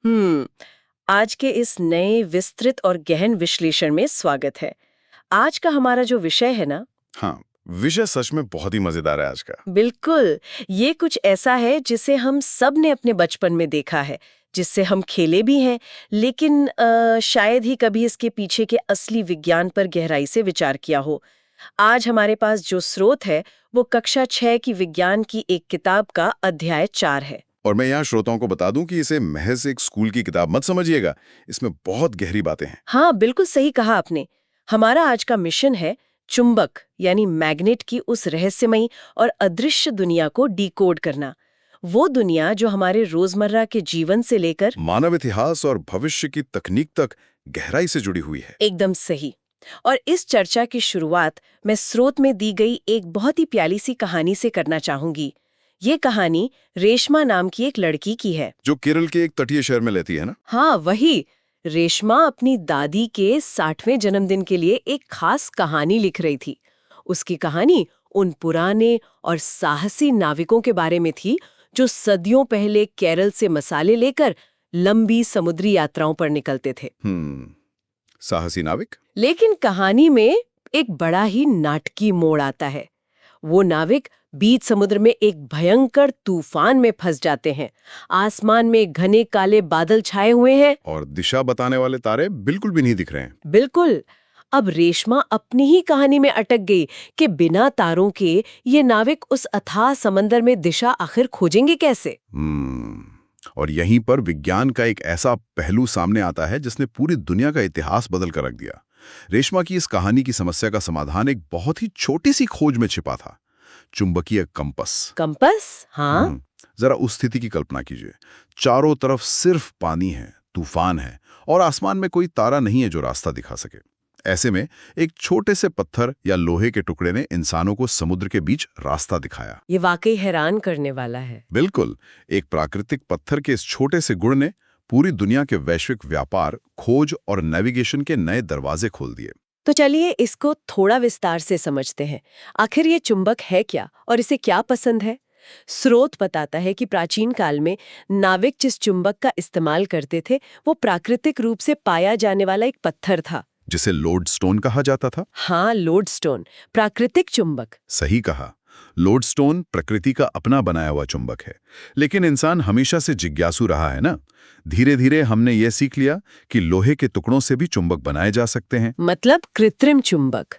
हम्म आज के इस नए विस्तृत और गहन विश्लेषण में स्वागत है। आज का हमारा जो विषय है ना, हाँ, विषय सच में बहुत ही मजेदार है आज का। बिल्कुल, ये कुछ ऐसा है जिसे हम सब ने अपने बचपन में देखा है, जिससे हम खेले भी हैं, लेकिन शायद ही कभी इसके पीछे के असली विज्ञान पर गहराई से विचार किया हो। आज हमारे पास जो स्रोत है वो कक्षा 6 की विज्ञान की एक किताब का अध्याय 4 है। और मैं यहाँ श्रोताओं को बता दूं कि इसे महज एक स्कूल की किताब मत समझिएगा। इसमें बहुत गहरी बातें हैं। हाँ, बिल्कुल सही कहा आपने। हमारा आज का मिशन है चुंबक यानी मैग्नेट की उस रहस्यमयी और अदृश्य दुनिया को डिकोड करना। वो दुनिया जो हमारे रोजमर्रा के जीवन से लेकर मानव इतिहास और भविष्य की तकनीक तक गहराई से जुड़ी हुई है। एकदम सही। और इस चर्चा की शुरुआत मैं स्रोत में दी गई एक बहुत ही प्यारी सी कहानी से करना चाहूंगी। ये कहानी रेशमा नाम की एक लड़की की है। जो केरल के एक तटीय शहर में रहती है ना। हाँ, वही। रेशमा अपनी दादी के 60वें जन्मदिन के लिए एक खास कहानी लिख रही थी। उसकी कहानी उन पुराने और साहसी नाविकों के बारे में थी जो सदियों पहले केरल से मसाले लेकर लंबी समुद्री यात्राओं पर निकलते थे। साहसी नाविक। लेकिन कहानी में एक बड़ा ही नाटकीय मोड़ आता है। वो नाविक बीच समुद्र में एक भयंकर तूफान में फंस जाते हैं। आसमान में घने काले बादल छाए हुए हैं और दिशा बताने वाले तारे बिल्कुल भी नहीं दिख रहे हैं। बिल्कुल। अब रेशमा अपनी ही कहानी में अटक गई कि बिना तारों के ये नाविक उस अथाह समंदर में दिशा आखिर खोजेंगे कैसे। और यहीं पर विज्ञान का एक ऐसा पहलू सामने आता है जिसने पूरी दुनिया का इतिहास बदल कर रख दिया। रेशमा की इस कहानी की समस्या का समाधान एक बहुत ही छोटी सी खोज में छिपा था। चुंबकीय कंपस। कंपस? हाँ। जरा उस स्थिति की कल्पना कीजिए। चारों तरफ सिर्फ पानी है, तूफान है और आसमान में कोई तारा नहीं है जो रास्ता दिखा सके। ऐसे में एक छोटे से पत्थर या लोहे के टुकड़े ने इंसानों को समुद्र के बीच रास्ता दिखाया। ये वाकई हैरान करने वाला है। बिल्कुल। एक प्राकृतिक पत्थर के इस छोटे से गुण ने पूरी दुनिया के वैश्विक व्यापार, खोज और नेविगेशन के नए दरवाजे खोल दिए। तो चलिए इसको थोड़ा विस्तार से समझते हैं। आखिर ये चुंबक है क्या और इसे क्या पसंद है? स्रोत बताता है कि प्राचीन काल में नाविक जिस चुंबक का इस्तेमाल करते थे वो प्राकृतिक रूप से पाया जाने वाला एक पत्थर था, जिसे लोडस्टोन कहा जाता था। हाँ, लोडस्टोन, प्राकृतिक चुंबक। सही कहा। लोडस्टोन प्रकृति का अपना बनाया हुआ चुंबक है। लेकिन इंसान हमेशा से जिज्ञासु रहा है ना। धीरे धीरे हमने ये सीख लिया कि लोहे के टुकड़ों से भी चुंबक बनाए जा सकते हैं, मतलब कृत्रिम चुंबक।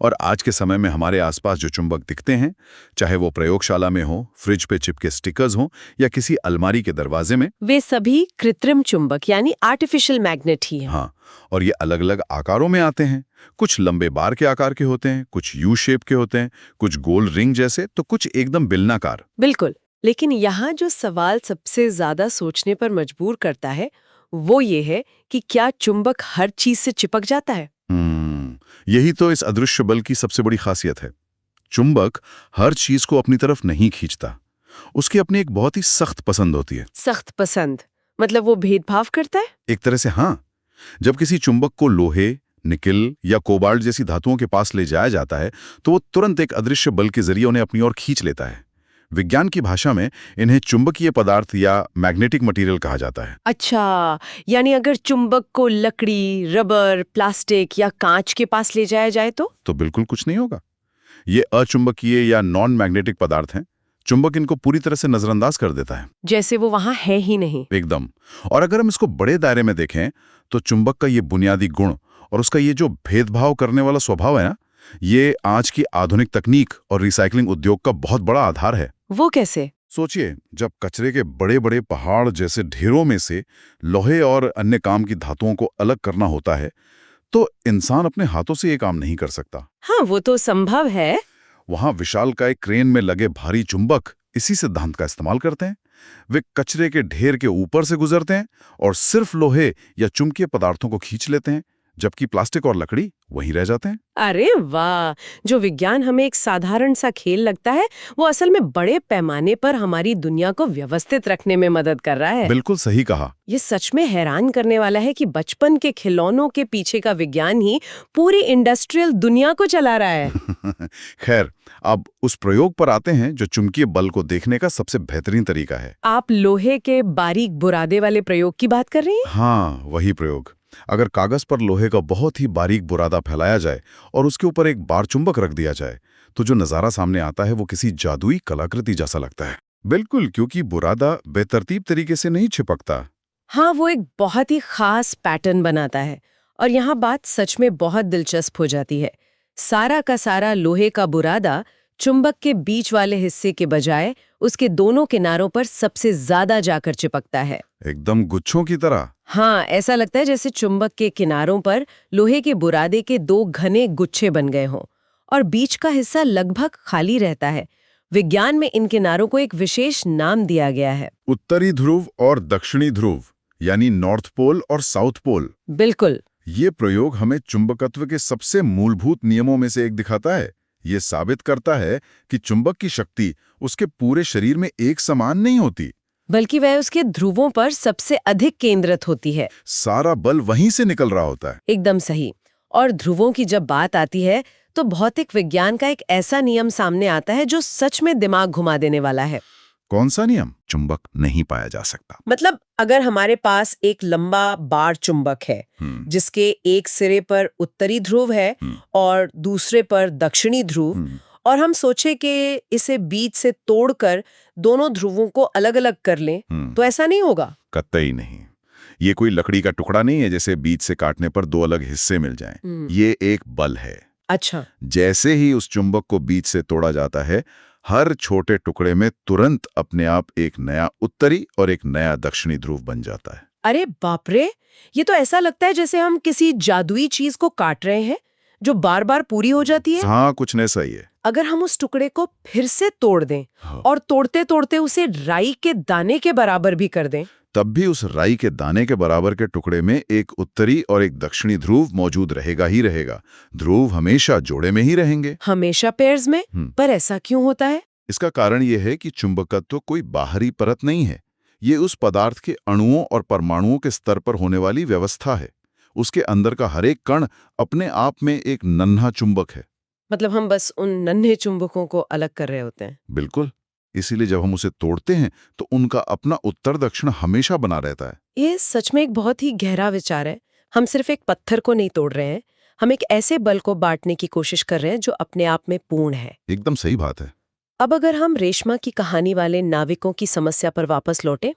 और आज के समय में हमारे आसपास जो चुंबक दिखते हैं, चाहे वो प्रयोगशाला में हो, फ्रिज पे चिपके स्टिकर्स हो या किसी अलमारी के दरवाजे में, वे सभी कृत्रिम चुंबक यानी आर्टिफिशियल मैग्नेट ही हैं। हाँ, और ये अलग अलग आकारों में आते हैं। कुछ लंबे बार के आकार के होते हैं, कुछ यू शेप के होते हैं, कुछ गोल रिंग जैसे, तो कुछ एकदम बेलनाकार। बिल्कुल। लेकिन यहाँ जो सवाल सबसे ज्यादा सोचने पर मजबूर करता है वो ये है कि क्या चुंबक हर चीज से चिपक जाता है? यही तो इस अदृश्य बल की सबसे बड़ी खासियत है। चुंबक हर चीज को अपनी तरफ नहीं खींचता। उसकी अपनी एक बहुत ही सख्त पसंद होती है। सख्त पसंद मतलब वो भेदभाव करता है? एक तरह से हाँ। जब किसी चुंबक को लोहे, निकिल या कोबाल्ट जैसी धातुओं के पास ले जाया जाता है तो वो तुरंत एक अदृश्य बल के जरिए उन्हें अपनी ओर खींच लेता है। विज्ञान की भाषा में इन्हें चुंबकीय पदार्थ या मैग्नेटिक मटेरियल कहा जाता है। अच्छा, यानी अगर चुंबक को लकड़ी, रबर, प्लास्टिक या कांच के पास ले जाया जाए तो बिल्कुल कुछ नहीं होगा। ये अचुंबकीय या नॉन मैग्नेटिक पदार्थ हैं। चुंबक इनको पूरी तरह से नजरअंदाज कर देता है, जैसे वो वहां है ही नहीं। एकदम। और अगर हम इसको बड़े दायरे में देखें तो चुंबक का ये बुनियादी गुण और उसका ये जो भेदभाव करने वाला स्वभाव है ना, ये आज की आधुनिक तकनीक और रिसाइकलिंग उद्योग का बहुत बड़ा आधार है। वो कैसे? सोचिए, जब कचरे के बड़े बड़े पहाड़ जैसे ढेरों में से लोहे और अन्य काम की धातुओं को अलग करना होता है तो इंसान अपने हाथों से ये काम नहीं कर सकता। हाँ, वो तो संभव है। वहां विशालकाय क्रेन में लगे भारी चुंबक इसी सिद्धांत का इस्तेमाल करते हैं। वे कचरे के ढेर के ऊपर से गुजरते हैं और सिर्फ लोहे या चुंबकीय पदार्थों को खींच लेते हैं, जबकि प्लास्टिक और लकड़ी वहीं रह जाते हैं। अरे वाह! जो विज्ञान हमें एक साधारण सा खेल लगता है, वो असल में बड़े पैमाने पर हमारी दुनिया को व्यवस्थित रखने में मदद कर रहा है। बिल्कुल सही कहा। ये सच में हैरान करने वाला है कि बचपन के खिलौनों के पीछे का विज्ञान ही पूरी इंडस्ट्रियल दुनिया को चला रहा है। खैर, अब उस प्रयोग पर आते हैं जो चुंबकीय बल को देखने का सबसे बेहतरीन तरीका है। आप लोहे के बारीक बुरादे वाले प्रयोग की बात कर रही हैं? हाँ, वही प्रयोग। अगर कागज पर लोहे का बहुत ही बारीक बुरादा फैलाया जाए और उसके ऊपर एक बार चुंबक रख दिया जाए, तो जो नजारा सामने आता है वो किसी जादुई कलाकृति जैसा लगता है। बिल्कुल, क्योंकि बुरादा बेतरतीब तरीके से नहीं चिपकता। हाँ, वो एक बहुत ही खास पैटर्न बनाता है। और यहाँ बात सच में बहुत दिलचस्प हो जाती है। सारा का सारा लोहे का बुरादा चुंबक के बीच वाले हिस्से के बजाय उसके दोनों किनारों पर सबसे ज्यादा जाकर चिपकता है। एकदम गुच्छों की तरह। हाँ, ऐसा लगता है जैसे चुंबक के किनारों पर लोहे के बुरादे के दो घने गुच्छे बन गए हों और बीच का हिस्सा लगभग खाली रहता है। विज्ञान में इन किनारों को एक विशेष नाम दिया गया है। उत्तरी ध्रुव और दक्षिणी ध्रुव, यानी नॉर्थ पोल और साउथ पोल। बिल्कुल। ये प्रयोग हमें चुंबकत्व के सबसे मूलभूत नियमों में से एक दिखाता है। ये साबित करता है कि चुंबक की शक्ति उसके पूरे शरीर में एक समान नहीं होती, बल्कि वह उसके ध्रुवों पर सबसे अधिक केंद्रित होती है। सारा बल वहीं से निकल रहा होता है। एकदम सही। और ध्रुवों की जब बात आती है तो भौतिक विज्ञान का एक ऐसा नियम सामने आता है जो सच में दिमाग घुमा देने वाला है। कौन सा नियम? चुंबक नहीं पाया जा सकता। मतलब अगर हमारे पास एक लंबा बार चुंबक है जिसके एक सिरे पर उत्तरी ध्रुव है और दूसरे पर दक्षिणी ध्रुव, और हम सोचे कि इसे बीच से तोड़कर दोनों ध्रुवों को अलग अलग कर लें, तो ऐसा नहीं होगा। कतई नहीं। ये कोई लकड़ी का टुकड़ा नहीं है जैसे बीच से काटने पर दो अलग हिस्से मिल जाएं। ये एक बल है। अच्छा। जैसे ही उस चुंबक को बीच से तोड़ा जाता है, हर छोटे टुकड़े में तुरंत अपने आप एक नया उत्तरी और एक नया दक्षिणी ध्रुव बन जाता है। अरे बाप रे, ये तो ऐसा लगता है जैसे हम किसी जादुई चीज को काट रहे हैं जो बार बार पूरी हो जाती है। हाँ, कुछ ऐसा ही है। अगर हम उस टुकड़े को फिर से तोड़ दें और तोड़ते तोड़ते उसे राई के दाने के बराबर भी कर दें, तब भी उस राई के दाने के बराबर के टुकड़े में एक उत्तरी और एक दक्षिणी ध्रुव मौजूद रहेगा ही रहेगा। ध्रुव हमेशा जोड़े में ही रहेंगे। हमेशा पेयर्स में। पर ऐसा क्यों होता है? इसका कारण यह है कि चुंबकत्व कोई बाहरी परत नहीं है। ये उस पदार्थ के अणुओं और परमाणुओं के स्तर पर होने वाली व्यवस्था है। उसके अंदर का हर एक कण अपने आप में एक नन्हा चुंबक है। मतलब हम बस उन नन्हे चुंबकों को अलग कर रहे होते हैं। बिल्कुल। इसीलिए जब हम उसे तोड़ते हैं तो उनका अपना उत्तर दक्षिण हमेशा बना रहता है। ये सच में एक बहुत ही गहरा विचार है। हम सिर्फ एक पत्थर को नहीं तोड़ रहे हैं, हम एक ऐसे बल को बांटने की कोशिश कर रहे हैं जो अपने आप में पूर्ण है। एकदम सही बात है। अब अगर हम रेशमा की कहानी वाले नाविकों की समस्या पर वापस लौटें,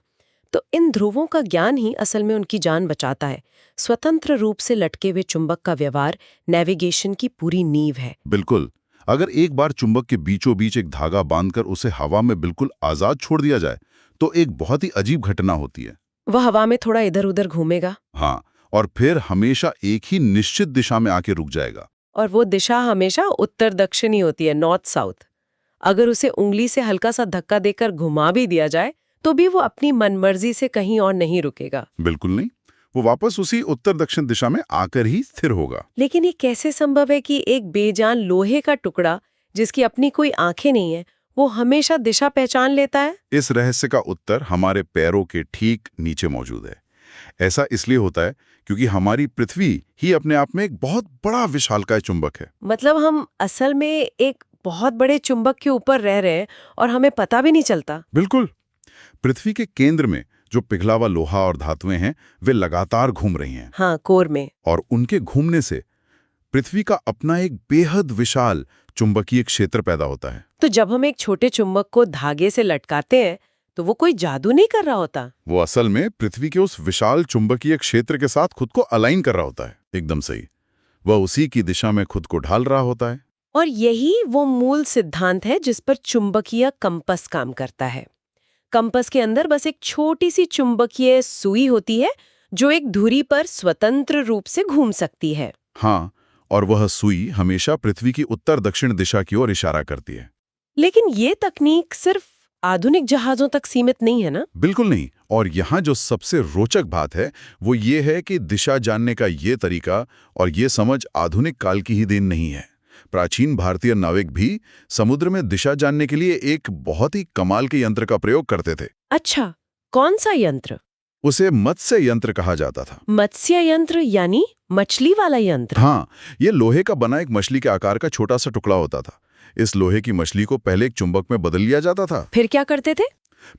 तो इन ध्रुवों का ज्ञान ही असल में उनकी जान बचाता है। स्वतंत्र रूप से लटके हुए चुंबक का व्यवहार नेविगेशन की पूरी नींव है। बिल्कुल। अगर एक बार चुंबक के बीचों बीच एक धागा बांधकर उसे हवा में बिल्कुल आजाद छोड़ दिया जाए तो एक बहुत ही अजीब घटना होती है। वह हवा में थोड़ा इधर उधर घूमेगा। हाँ, और फिर हमेशा एक ही निश्चित दिशा में आके रुक जाएगा। और वो दिशा हमेशा उत्तर दक्षिणी होती है, नॉर्थ साउथ। अगर उसे उंगली से हल्का सा धक्का देकर घुमा भी दिया जाए तो भी वो अपनी मनमर्जी से कहीं और नहीं रुकेगा। बिल्कुल नहीं, वो वापस उसी उत्तर दक्षिण दिशा में आकर ही स्थिर होगा। लेकिन ये कैसे संभव है कि एक बेजान लोहे का टुकड़ा जिसकी अपनी कोई आंखें नहीं है, वो हमेशा दिशा पहचान लेता है? इस रहस्य का उत्तर हमारे पैरों के ठीक नीचे मौजूद है। ऐसा इसलिए होता है क्योंकि हमारी पृथ्वी ही अपने आप में एक बहुत बड़ा विशालकाय चुंबक है। मतलब हम असल में एक बहुत बड़े चुंबक के ऊपर रह रहे हैं और हमें पता भी नहीं चलता। बिल्कुल। पृथ्वी के केंद्र में जो पिघला हुआ लोहा और धातुएं हैं वे लगातार घूम रही हैं। हाँ, कोर में। और उनके घूमने से पृथ्वी का अपना एक बेहद विशाल चुंबकीय क्षेत्र पैदा होता है। तो जब हम एक छोटे चुंबक को धागे से लटकाते हैं तो वो कोई जादू नहीं कर रहा होता। वो असल में पृथ्वी के उस विशाल चुंबकीय क्षेत्र के साथ खुद को अलाइन कर रहा होता है। एकदम सही। वह उसी की दिशा में खुद को ढाल रहा होता है। और यही वो मूल सिद्धांत है जिस पर चुंबकीय कंपस काम करता है। कंपस के अंदर बस एक छोटी सी चुंबकीय सुई होती है जो एक धुरी पर स्वतंत्र रूप से घूम सकती है। हाँ, और वह सुई हमेशा पृथ्वी की उत्तर दक्षिण दिशा की ओर इशारा करती है। लेकिन ये तकनीक सिर्फ आधुनिक जहाजों तक सीमित नहीं है ना? बिल्कुल नहीं। और यहाँ जो सबसे रोचक बात है वो ये है कि दिशा जानने का ये तरीका और ये समझ आधुनिक काल की ही देन नहीं है। प्राचीन भारतीय नाविक भी समुद्र में दिशा जानने के लिए एक बहुत ही कमाल के यंत्र का प्रयोग करते थे। अच्छा, कौन सा यंत्र? उसे मत्स्य यंत्र कहा जाता था। मत्स्य यंत्र यानी मछली वाला यंत्र? हाँ, ये लोहे का बना एक मछली के आकार का छोटा सा टुकड़ा होता था। इस लोहे की मछली को पहले एक चुंबक में बदल लिया जाता था। फिर क्या करते थे?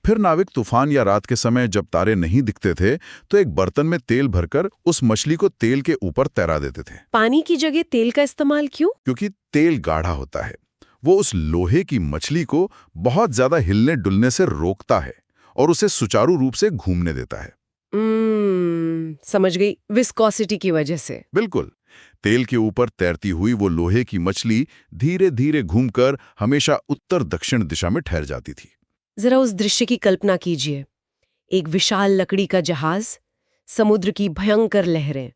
फिर नाविक तूफान या रात के समय जब तारे नहीं दिखते थे तो एक बर्तन में तेल भरकर उस मछली को तेल के ऊपर तैरा देते थे। पानी की जगह तेल का इस्तेमाल क्यों? क्योंकि तेल गाढ़ा होता है, वो उस लोहे की मछली को बहुत ज्यादा हिलने डुलने से रोकता है और उसे सुचारू रूप से घूमने देता है। समझ गई, विस्कोसिटी की वजह से। बिल्कुल। तेल के ऊपर तैरती हुई वो लोहे की मछली धीरे धीरे घूमकर हमेशा उत्तर दक्षिण दिशा में ठहर जाती थी। जरा उस दृश्य की कल्पना कीजिए। एक विशाल लकड़ी का जहाज, समुद्र की भयंकर लहरें,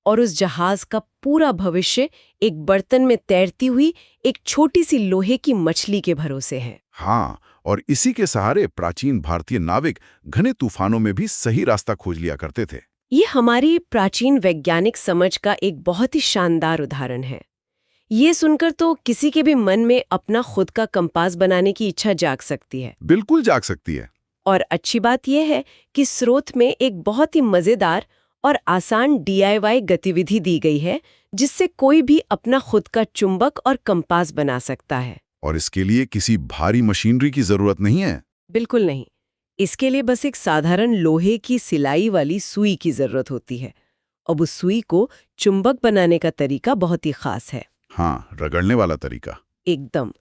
और उस जहाज का पूरा भविष्य एक बर्तन में तैरती हुई एक छोटी सी लोहे की मछली के भरोसे है। हाँ, और इसी के सहारे प्राचीन भारतीय नाविक घने तूफानों में भी सही रास्ता खोज लिया करते थे। ये हमारी प्राचीन वैज्ञानिक समझ का एक बहुत ही शानदार उदाहरण है। ये सुनकर तो किसी के भी मन में अपना खुद का कंपास बनाने की इच्छा जाग सकती है। बिल्कुल जाग सकती है। और अच्छी बात यह है कि स्रोत में एक बहुत ही मजेदार और आसान DIY गतिविधि दी गई है, जिससे कोई भी अपना खुद का चुंबक और कंपास बना सकता है। और इसके लिए किसी भारी मशीनरी की जरूरत नहीं है। बिल्कुल नहीं। इसके लिए बस एक साधारण लोहे की सिलाई वाली सुई की जरूरत होती है। अब उस सुई को चुंबक बनाने का तरीका बहुत ही खास है। हाँ, रगड़ने वाला तरीका। एकदम।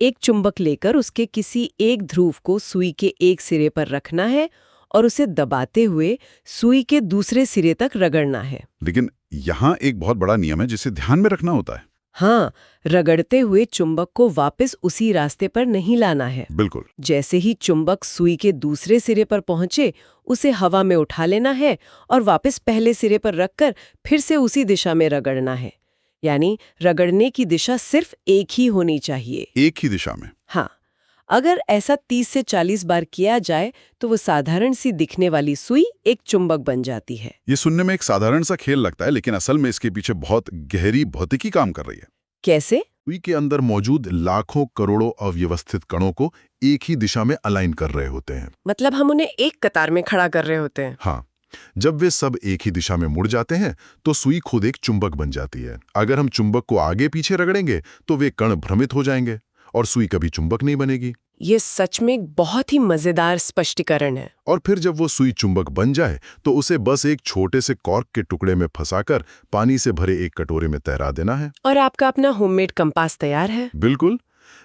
एक चुंबक लेकर उसके किसी एक ध्रुव को सुई के एक सिरे पर रखना है और उसे दबाते हुए सुई के दूसरे सिरे तक रगड़ना है। लेकिन यहाँ एक बहुत बड़ा नियम है जिसे ध्यान में रखना होता है। हाँ, रगड़ते हुए चुंबक को वापस उसी रास्ते पर नहीं लाना है। बिल्कुल। जैसे ही चुंबक सुई के दूसरे सिरे पर पहुंचे, उसे हवा में उठा लेना है और वापस पहले सिरे पर रखकर फिर से उसी दिशा में रगड़ना है। यानी रगड़ने की दिशा सिर्फ एक ही होनी चाहिए। एक ही दिशा में। हाँ, अगर ऐसा 30 से 40 बार किया जाए तो वो साधारण सी दिखने वाली सुई एक चुंबक बन जाती है। ये सुनने में एक साधारण सा खेल लगता है, लेकिन असल में इसके पीछे बहुत गहरी भौतिकी काम कर रही है। कैसे? सुई के अंदर मौजूद लाखों करोड़ों अव्यवस्थित कणों को एक ही दिशा में अलाइन कर रहे होते हैं। मतलब हम उन्हें एक कतार में खड़ा कर रहे होते हैं। हाँ, जब वे सब एक ही दिशा में मुड़ जाते हैं तो सुई खुद एक चुंबक बन जाती है। अगर हम चुंबक को आगे पीछे रगड़ेंगे तो वे कण भ्रमित हो जाएंगे और सुई कभी चुंबक नहीं बनेगी। ये सच में एक बहुत ही मजेदार स्पष्टीकरण है। और फिर जब वो सुई चुंबक बन जाए तो उसे बस एक छोटे से कॉर्क के टुकड़े में फंसाकर पानी से भरे एक कटोरे में तैरा देना है। और आपका अपना होममेड कंपास तैयार है। बिल्कुल।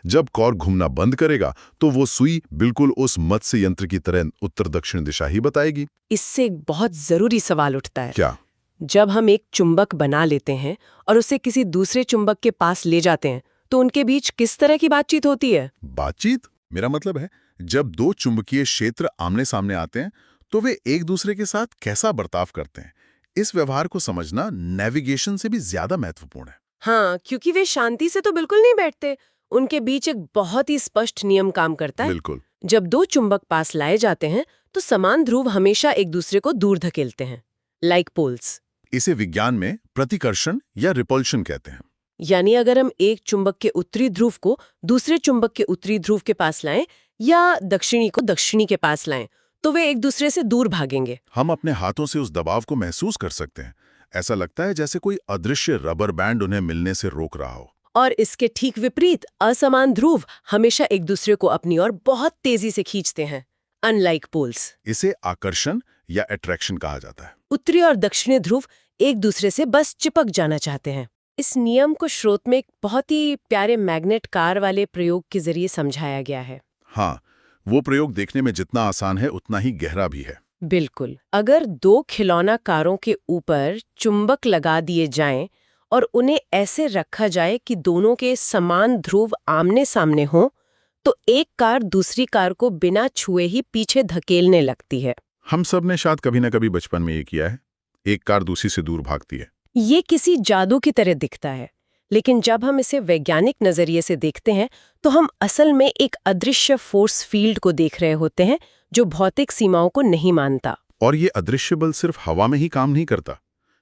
जब कॉर्क घूमना बंद करेगा तो वो सुई बिल्कुल उस मत्स्य यंत्र की तरह उत्तर दक्षिण दिशा ही बताएगी। इससे एक बहुत जरूरी सवाल उठता है। क्या? जब हम एक चुंबक बना लेते हैं और उसे किसी दूसरे चुंबक के पास ले जाते हैं तो उनके बीच किस तरह की बातचीत होती है? बातचीत? मेरा मतलब है, जब दो चुंबकीय क्षेत्र आमने सामने आते हैं तो वे एक दूसरे के साथ कैसा बर्ताव करते हैं। इस व्यवहार को समझना नेविगेशन से भी ज्यादा महत्वपूर्ण है। हाँ, क्योंकि वे शांति से तो बिल्कुल नहीं बैठते। उनके बीच एक बहुत ही स्पष्ट नियम काम करता है। बिल्कुल। जब दो चुंबक पास लाए जाते हैं तो समान ध्रुव हमेशा एक दूसरे को दूर धकेलते हैं, लाइक पोल्स। इसे विज्ञान में प्रतिकर्षण या रिपल्शन कहते हैं। यानी अगर हम एक चुंबक के उत्तरी ध्रुव को दूसरे चुंबक के उत्तरी ध्रुव के पास लाएं या दक्षिणी को दक्षिणी के पास लाएं तो वे एक दूसरे से दूर भागेंगे। हम अपने हाथों से उस दबाव को महसूस कर सकते हैं। ऐसा लगता है जैसे कोई अदृश्य रबर बैंड उन्हें मिलने से रोक रहा हो। और इसके ठीक विपरीत असमान ध्रुव हमेशा एक दूसरे को अपनी ओर बहुत तेजी से खींचते हैं, अनलाइक पोल्स। इसे आकर्षण या अट्रैक्शन कहा जाता है। उत्तरी और दक्षिणी ध्रुव एक दूसरे से बस चिपक जाना चाहते हैं। इस नियम को स्रोत में एक बहुत ही प्यारे मैग्नेट कार वाले प्रयोग के जरिए समझाया गया है। हाँ, वो प्रयोग देखने में जितना आसान है उतना ही गहरा भी है। बिल्कुल। अगर दो खिलौना कारों के ऊपर चुंबक लगा दिए जाएं और उन्हें ऐसे रखा जाए कि दोनों के समान ध्रुव आमने सामने हो, तो एक कार दूसरी कार को बिना छुए ही पीछे धकेलने लगती है। हम सब ने शायद कभी न कभी बचपन में ये किया है। एक कार दूसरी से दूर भागती है। ये किसी जादू की तरह दिखता है, लेकिन जब हम इसे वैज्ञानिक नजरिए से देखते हैं तो हम असल में एक अदृश्य फोर्स फील्ड को देख रहे होते हैं जो भौतिक सीमाओं को नहीं मानता। और ये अदृश्य बल सिर्फ हवा में ही काम नहीं करता।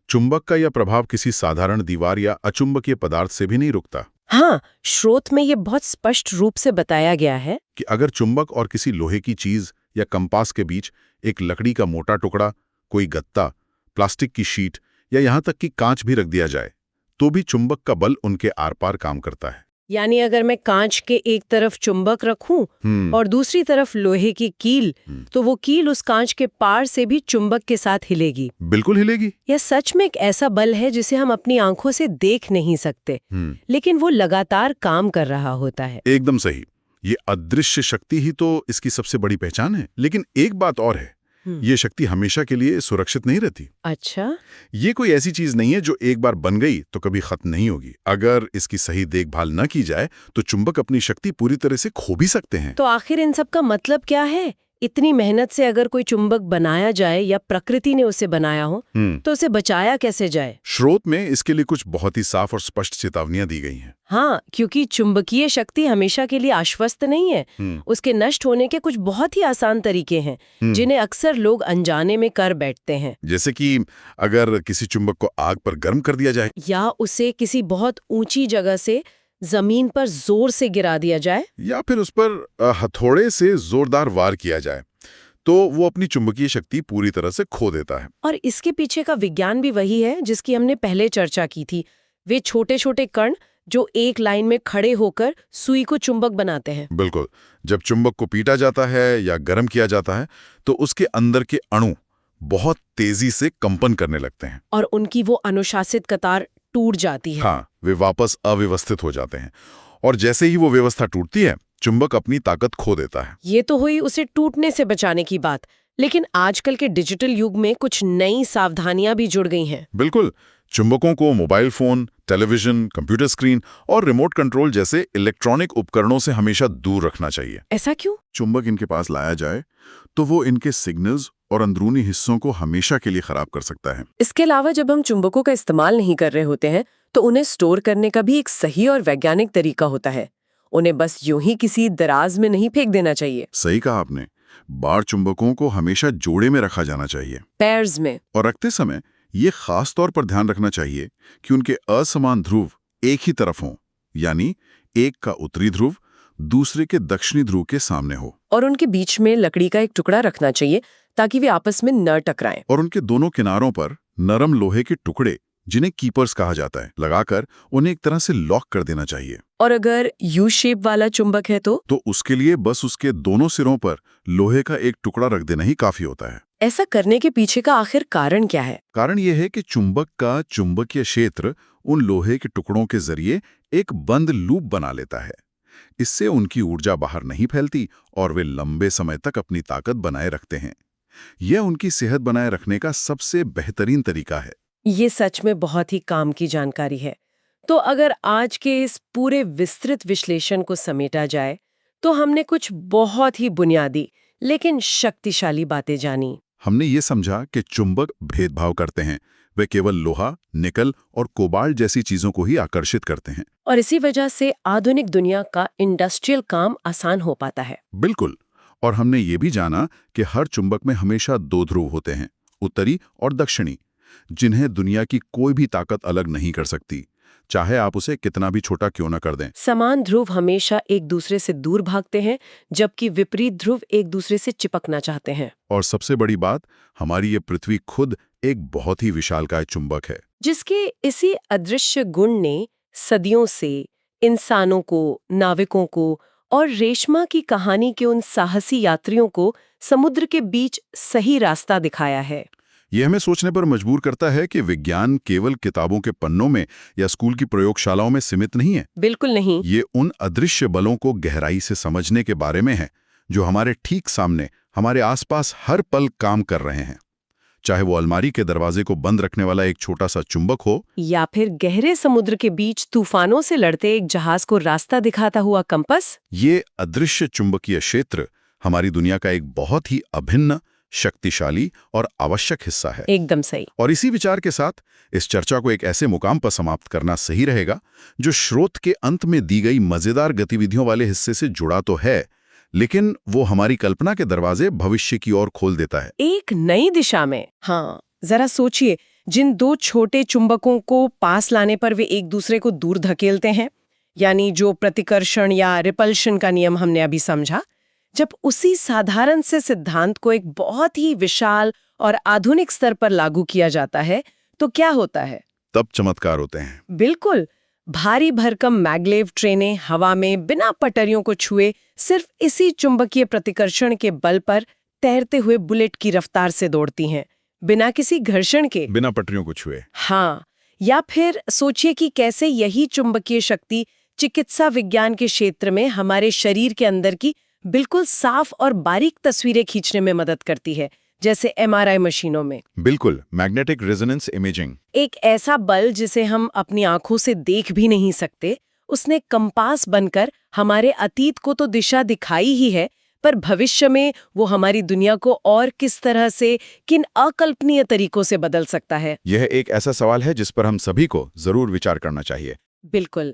चुंबक का यह प्रभाव किसी साधारण दीवार या अचुंबकीय पदार्थ से भी नहीं रुकता। हाँ, स्रोत में ये बहुत स्पष्ट रूप से बताया गया है कि अगर चुंबक और किसी लोहे की चीज या कंपास के बीच एक लकड़ी का मोटा टुकड़ा, कोई गत्ता, प्लास्टिक की शीट या यहां तक कि कांच भी रख दिया जाए तो भी चुंबक का बल उनके आर पार काम करता है। यानी अगर मैं कांच के एक तरफ चुंबक रखूं और दूसरी तरफ लोहे की कील, तो वो कील उस कांच के पार से भी चुंबक के साथ हिलेगी। बिल्कुल हिलेगी। यह सच में एक ऐसा बल है जिसे हम अपनी आंखों से देख नहीं सकते, लेकिन वो लगातार काम कर रहा होता है। एकदम सही। ये अदृश्य शक्ति ही तो इसकी सबसे बड़ी पहचान है। लेकिन एक बात और है, ये शक्ति हमेशा के लिए सुरक्षित नहीं रहती। अच्छा? ये कोई ऐसी चीज नहीं है जो एक बार बन गई तो कभी खत्म नहीं होगी। अगर इसकी सही देखभाल न की जाए तो चुंबक अपनी शक्ति पूरी तरह से खो भी सकते हैं। तो आखिर इन सब का मतलब क्या है? इतनी मेहनत से अगर कोई चुंबक बनाया जाए या प्रकृति ने उसे बनाया हो, तो उसे बचाया कैसे जाए? स्रोत में इसके लिए कुछ बहुत ही साफ और स्पष्ट चेतावनियां दी गई हैं। हाँ, क्योंकि चुंबकीय शक्ति हमेशा के लिए आश्वस्त नहीं है। उसके नष्ट होने के कुछ बहुत ही आसान तरीके हैं जिन्हें अक्सर लोग अनजाने में कर बैठते हैं। जैसे कि अगर किसी चुंबक को आग पर गर्म कर दिया जाए, या उसे किसी बहुत ऊंची जगह से जमीन पर जोर से गिरा दिया जाए, या फिर उस पर हथौड़े से जोरदार वार किया जाए, तो वो अपनी चुंबकीय शक्ति पूरी तरह से खो देता है। और इसके पीछे का विज्ञान भी वही है जिसकी हमने पहले चर्चा की थी। वे छोटे छोटे कण जो एक लाइन में खड़े होकर सुई को चुंबक बनाते हैं। बिल्कुल। जब चुंबक को पीटा जाता है या गर्म किया जाता है तो उसके अंदर के अणु बहुत तेजी से कंपन करने लगते हैं और उनकी वो अनुशासित कतार टूट जाती है। हाँ, वे वापस अव्यवस्थित हो जाते हैं। और जैसे ही वो व्यवस्था टूटती है, चुंबक अपनी ताकत खो देता है। ये तो हुई उसे टूटने से बचाने की बात, लेकिन आजकल के डिजिटल युग में कुछ नई सावधानियां भी जुड़ गई हैं। बिल्कुल। चुंबकों को mobile phone, television, computer screen और रिमोट कंट्रोल जैसे इलेक्ट्रॉनिक उपकरणों से हमेशा दूर रखना चाहिए। ऐसा क्यों? चुंबक इनके पास लाया जाए तो वो इनके सिग्नल्स और अंदरूनी हिस्सों को हमेशा के लिए खराब कर सकता है। इसके अलावा जब हम चुंबकों का इस्तेमाल नहीं कर रहे होते हैं तो उन्हें स्टोर करने का भी एक सही और वैज्ञानिक तरीका होता है। उन्हें बस यूं ही किसी दराज में नहीं फेंक देना चाहिए। सही कहा आपने। बार चुंबकों को हमेशा जोड़े में रखा जाना चाहिए, पेयर्स में। और रखते समय ये खास तौर पर ध्यान रखना चाहिए कि उनके असमान ध्रुव एक ही तरफ हों, यानी एक का उत्तरी ध्रुव दूसरे के दक्षिणी ध्रुव के सामने हो। और उनके बीच में लकड़ी का एक टुकड़ा रखना चाहिए ताकि वे आपस में न टकराएं। और उनके दोनों किनारों पर नरम लोहे के टुकड़े, जिन्हें कीपर्स कहा जाता है, लगाकर उन्हें एक तरह से लॉक कर देना चाहिए। और अगर यू शेप वाला चुंबक है तो उसके लिए बस उसके दोनों सिरों पर लोहे का एक टुकड़ा रख देना ही काफी होता है। ऐसा करने के पीछे का आखिर कारण क्या है? कारण यह है कि चुंबक का चुंबकीय क्षेत्र उन लोहे के टुकड़ों के जरिए एक बंद लूप बना लेता है। इससे उनकी ऊर्जा बाहर नहीं फैलती और वे लंबे समय तक अपनी ताकत बनाए रखते हैं। यह उनकी सेहत बनाए रखने का सबसे बेहतरीन तरीका है। ये सच में बहुत ही काम की जानकारी है। तो अगर आज के इस पूरे विस्तृत विश्लेषण को समेटा जाए तो हमने कुछ बहुत ही बुनियादी लेकिन शक्तिशाली बातें जानी। हमने ये समझा कि चुंबक भेदभाव करते हैं। वे केवल लोहा, निकल और कोबाल्ट जैसी चीजों को ही आकर्षित करते हैं, और इसी वजह से आधुनिक दुनिया का इंडस्ट्रियल काम आसान हो पाता है। बिल्कुल। और हमने ये भी जाना कि हर चुंबक में हमेशा दो ध्रुव होते हैं, उत्तरी और दक्षिणी, जिन्हें दुनिया की कोई भी ताकत अलग नहीं कर सकती, चाहे आप उसे कितना भी छोटा क्यों न कर दें। समान ध्रुव हमेशा एक दूसरे से दूर भागते हैं, जबकि विपरीत ध्रुव एक दूसरे से चिपकना चाहते हैं। और सबसे बड़ी बात, हमारी ये पृथ्वी खुद एक बहुत ही विशालकाय चुंबक है, जिसके इसी अदृश्य गुण ने सदियों से इंसानों को, नाविकों को और रेशमा की कहानी के उन साहसी यात्रियों को समुद्र के बीच सही रास्ता दिखाया है। यह हमें सोचने पर मजबूर करता है कि विज्ञान केवल किताबों के पन्नों में या स्कूल की प्रयोगशालाओं में सीमित नहीं है। बिल्कुल नहीं। ये उन अदृश्य बलों को गहराई से समझने के बारे में है जो हमारे ठीक सामने, हमारे आसपास हर पल काम कर रहे हैं। चाहे वो अलमारी के दरवाजे को बंद रखने वाला एक छोटा सा चुंबक हो, या फिर गहरे समुद्र के बीच तूफानों से लड़ते एक जहाज को रास्ता दिखाता हुआ कंपास। ये अदृश्य चुंबकीय क्षेत्र हमारी दुनिया का एक बहुत ही अभिन्न, शक्तिशाली और आवश्यक हिस्सा है। एकदम सही। और इसी विचार के साथ इस चर्चा को एक ऐसे मुकाम पर समाप्त करना सही रहेगा जो स्रोत के अंत में दी गई मजेदार गतिविधियों वाले हिस्से से जुड़ा तो है, लेकिन वो हमारी कल्पना के दरवाजे भविष्य की ओर खोल देता है, एक नई दिशा में। हाँ, जरा सोचिए, जिन दो छोटे चुंबकों को पास लाने पर वे एक दूसरे को दूर धकेलते हैं, यानी जो प्रतिकर्षण या रिपल्शन का नियम हमने अभी समझा, जब उसी साधारण से सिद्धांत को एक बहुत ही विशाल और आधुनिक स्तर पर लागू किया जाता है, तो क्या होता है? तब चमत्कार होते हैं। बिल्कुल। भारी भरकम मैग्लेव ट्रेनें हवा में बिना पटरियों को छुए सिर्फ इसी चुंबकीय प्रतिकर्षण के बल पर तैरते हुए बुलेट की रफ्तार से दौड़ती हैं, बिना किसी घर्षण के। बिना पटरियों को छुए। हाँ, या फिर सोचिए कि कैसे यही चुंबकीय शक्ति चिकित्सा विज्ञान के क्षेत्र में हमारे शरीर के अंदर की बिल्कुल साफ और बारीक तस्वीरें खींचने में मदद करती है, जैसे एमआरआई मशीनों में। बिल्कुल, मैग्नेटिक रेजोनेंस इमेजिंग। एक ऐसा बल जिसे हम अपनी आंखों से देख भी नहीं सकते, उसने कंपास बनकर हमारे अतीत को तो दिशा दिखाई ही है, पर भविष्य में वो हमारी दुनिया को और किस तरह से, किन अकल्पनीय तरीकों से बदल सकता है। यह एक ऐसा सवाल है जिस पर हम सभी को जरूर विचार करना चाहिए। बिल्कुल।